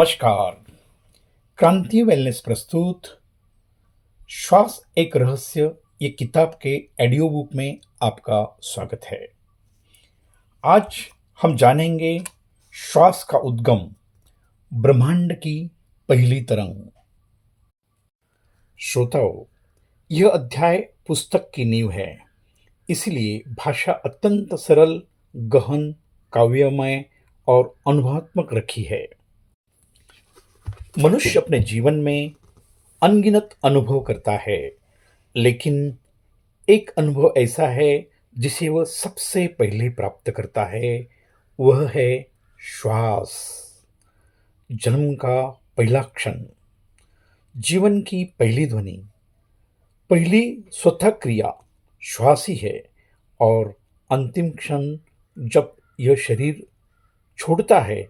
नमस्कार। क्रांति वेलनेस प्रस्तुत श्वास एक रहस्य ये किताब के ऑडियो बुक में आपका स्वागत है। आज हम जानेंगे श्वास का उद्गम, ब्रह्मांड की पहली तरंग। श्रोताओं, यह अध्याय पुस्तक की नींव है, इसलिए भाषा अत्यंत सरल, गहन, काव्यमय और अनुभवात्मक रखी है। मनुष्य अपने जीवन में अनगिनत अनुभव करता है, लेकिन एक अनुभव ऐसा है जिसे वह सबसे पहले प्राप्त करता है, वह है श्वास। जन्म का पहला क्षण, जीवन की पहली ध्वनि, पहली स्वतः क्रिया श्वास ही है। और अंतिम क्षण जब यह शरीर छोड़ता है,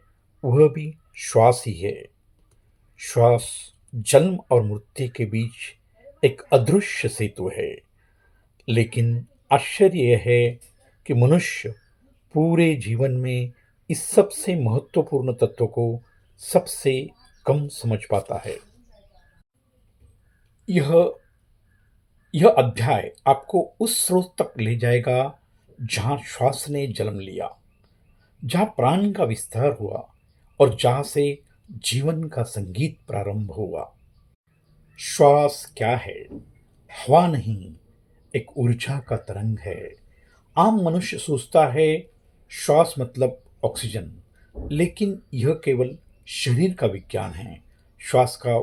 वह भी श्वास ही है। श्वास जन्म और मृत्यु के बीच एक अदृश्य सेतु है, लेकिन आश्चर्य यह है कि मनुष्य पूरे जीवन में इस सबसे महत्वपूर्ण तत्व को सबसे कम समझ पाता है। यह यह अध्याय आपको उस स्रोत तक ले जाएगा जहां श्वास ने जन्म लिया, जहां प्राण का विस्तार हुआ और जहां से जीवन का संगीत प्रारंभ हुआ। श्वास क्या है? हवा नहीं, एक ऊर्जा का तरंग है। आम मनुष्य सोचता है श्वास मतलब ऑक्सीजन, लेकिन यह केवल शरीर का विज्ञान है। श्वास का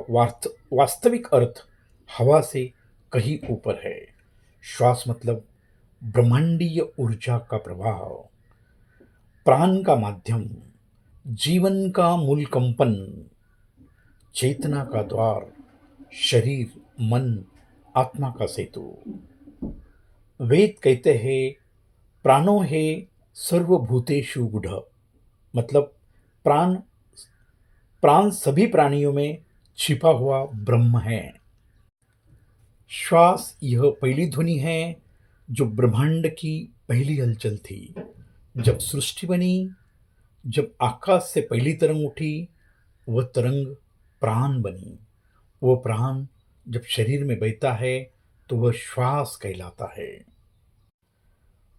वास्तविक अर्थ हवा से कहीं ऊपर है। श्वास मतलब ब्रह्मांडीय ऊर्जा का प्रभाव, प्राण का माध्यम, जीवन का मूल कंपन, चेतना का द्वार, शरीर, मन, आत्मा का सेतु। वेद कहते हैं प्राणो है सर्वभूतेषु गूढ़, मतलब प्राण प्राण सभी प्राणियों में छिपा हुआ ब्रह्म है। श्वास यह पहली ध्वनि है जो ब्रह्मांड की पहली हलचल थी। जब सृष्टि बनी, जब आकाश से पहली तरंग उठी, वह तरंग प्राण बनी। वो प्राण जब शरीर में बहता है तो वह श्वास कहलाता है।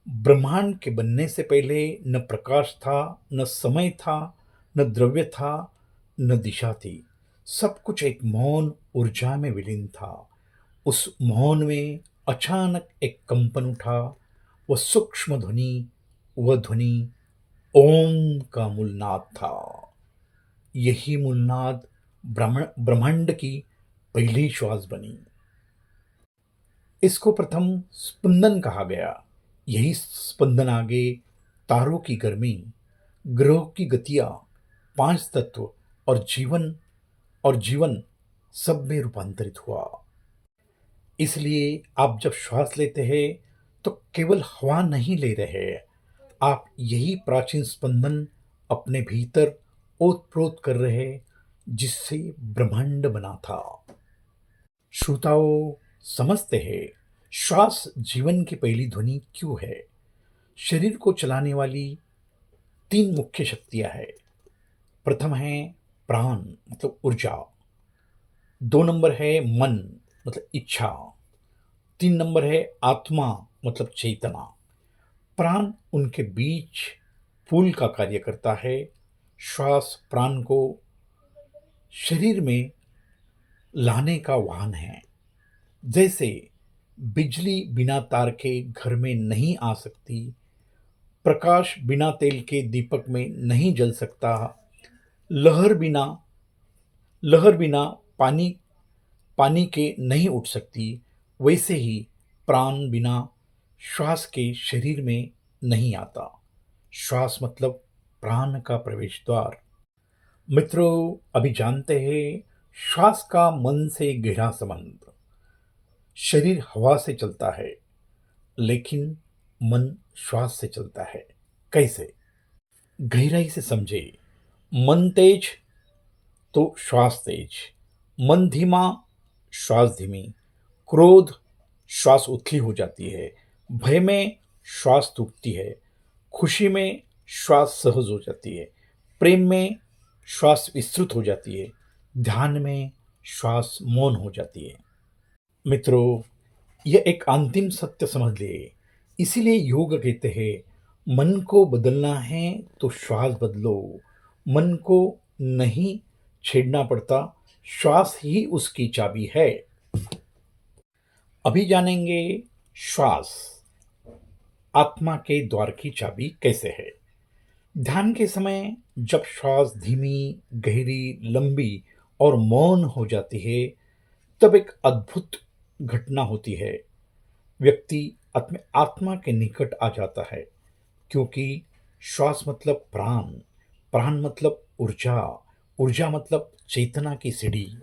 ब्रह्मांड के बनने से पहले न प्रकाश था, न समय था, न द्रव्य था, न दिशा थी। सब कुछ एक मौन ऊर्जा में विलीन था। उस मौन में अचानक एक कंपन उठा। वह सूक्ष्म ध्वनि, वह ध्वनि ओम का मूलनाद था। यही मूलनाद ब्रह्मांड की पहली श्वास बनी। इसको प्रथम स्पंदन कहा गया। यही स्पंदन आगे तारों की गर्मी, ग्रहों की गतियां, पांच तत्व और जीवन सब में रूपांतरित हुआ। इसलिए आप जब श्वास लेते हैं तो केवल हवा नहीं ले रहे हैं, आप यही प्राचीन स्पंदन अपने भीतर ओतप्रोत कर रहे हैं, जिससे ब्रह्मांड बना था। श्रोताओं, समझते हैं श्वास जीवन की पहली ध्वनि क्यों है। शरीर को चलाने वाली तीन मुख्य शक्तियां हैं। प्रथम है प्राण मतलब ऊर्जा, दो नंबर है मन मतलब इच्छा, तीन नंबर है आत्मा मतलब चेतना। प्राण उनके बीच पुल का कार्य करता है। श्वास प्राण को शरीर में लाने का वाहन है। जैसे बिजली बिना तार के घर में नहीं आ सकती, प्रकाश बिना तेल के दीपक में नहीं जल सकता, लहर बिना लहर बिना पानी पानी के नहीं उठ सकती, वैसे ही प्राण बिना श्वास के शरीर में नहीं आता। श्वास मतलब प्राण का प्रवेश द्वार। मित्रों, अभी जानते हैं श्वास का मन से गहरा संबंध। शरीर हवा से चलता है, लेकिन मन श्वास से चलता है। कैसे? गहराई से समझे। मन तेज तो श्वास तेज, मन धीमा श्वास धीमी, क्रोध श्वास उथली हो जाती है, भय में श्वास टूटती है, खुशी में श्वास सहज हो जाती है, प्रेम में श्वास विस्तृत हो जाती है, ध्यान में श्वास मौन हो जाती है। मित्रों, यह एक अंतिम सत्य समझ ले। इसीलिए योग कहते हैं, मन को बदलना है तो श्वास बदलो। मन को नहीं छेड़ना पड़ता, श्वास ही उसकी चाबी है। अभी जानेंगे श्वास आत्मा के द्वार की चाबी कैसे है। ध्यान के समय जब श्वास धीमी, गहरी, लंबी और मौन हो जाती है, तब एक अद्भुत घटना होती है। व्यक्ति अपने आत्मा के निकट आ जाता है, क्योंकि श्वास मतलब प्राण, प्राण मतलब ऊर्जा, ऊर्जा मतलब चेतना की सीढ़ी।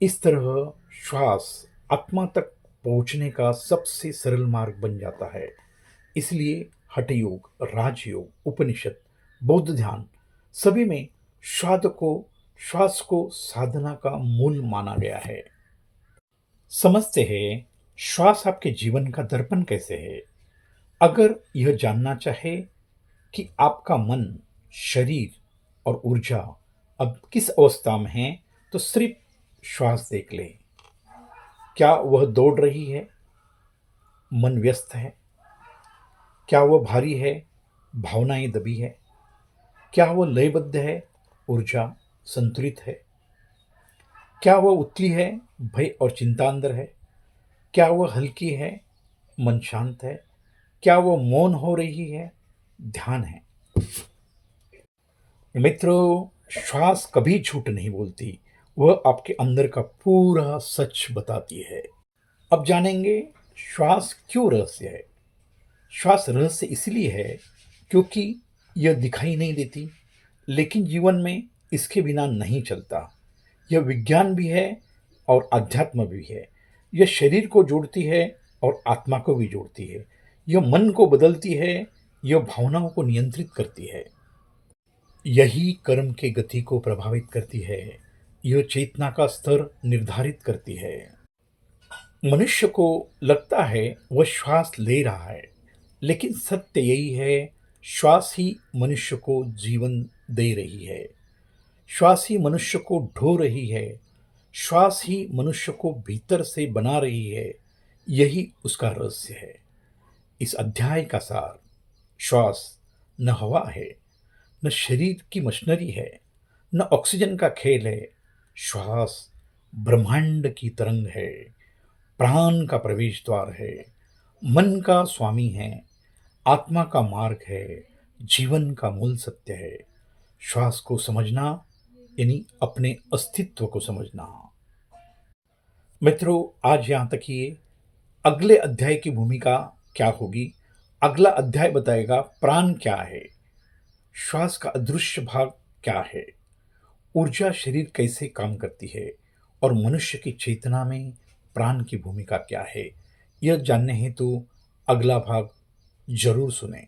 इस तरह श्वास आत्मा तक पहुंचने का सबसे सरल मार्ग बन जाता है। इसलिए हठ योग, राजयोग, उपनिषद, बौद्ध ध्यान सभी में श्वास को साधना का मूल माना गया है। समझते हैं श्वास आपके जीवन का दर्पण कैसे है। अगर यह जानना चाहे कि आपका मन, शरीर और ऊर्जा अब किस अवस्था में है, तो सिर्फ श्वास देख ले। क्या वह दौड़ रही है? मन व्यस्त है? क्या वह भारी है? भावनाएं दबी है? क्या वह लयबद्ध है? ऊर्जा संतुलित है? क्या वह उथली है? भय और चिंता अंदर है? क्या वह हल्की है? मन शांत है? क्या वह मौन हो रही है? ध्यान है। मित्रों, श्वास कभी झूठ नहीं बोलती, वह आपके अंदर का पूरा सच बताती है। अब जानेंगे श्वास क्यों रहस्य है। श्वास रहस्य इसलिए है क्योंकि यह दिखाई नहीं देती, लेकिन जीवन में इसके बिना नहीं चलता। यह विज्ञान भी है और अध्यात्म भी है। यह शरीर को जोड़ती है और आत्मा को भी जोड़ती है। यह मन को बदलती है, यह भावनाओं को नियंत्रित करती है। यही कर्म के गति को प्रभावित करती है। यह चेतना का स्तर निर्धारित करती है। मनुष्य को लगता है वह श्वास ले रहा है, लेकिन सत्य यही है, श्वास ही मनुष्य को जीवन दे रही है। श्वास ही मनुष्य को ढो रही है। श्वास ही मनुष्य को भीतर से बना रही है। यही उसका रहस्य है। इस अध्याय का सार, श्वास न हवा है, न शरीर की मशीनरी है, न ऑक्सीजन का खेल है। श्वास ब्रह्मांड की तरंग है, प्राण का प्रवेश द्वार है, मन का स्वामी है, आत्मा का मार्ग है, जीवन का मूल सत्य है। श्वास को समझना यानी अपने अस्तित्व को समझना। मित्रों, आज यहाँ तक ही है। अगले अध्याय की भूमिका क्या होगी? अगला अध्याय बताएगा प्राण क्या है, श्वास का अदृश्य भाग क्या है, ऊर्जा शरीर कैसे काम करती है, और मनुष्य की चेतना में प्राण की भूमिका क्या है। यह जानने हेतु अगला भाग जरूर सुने।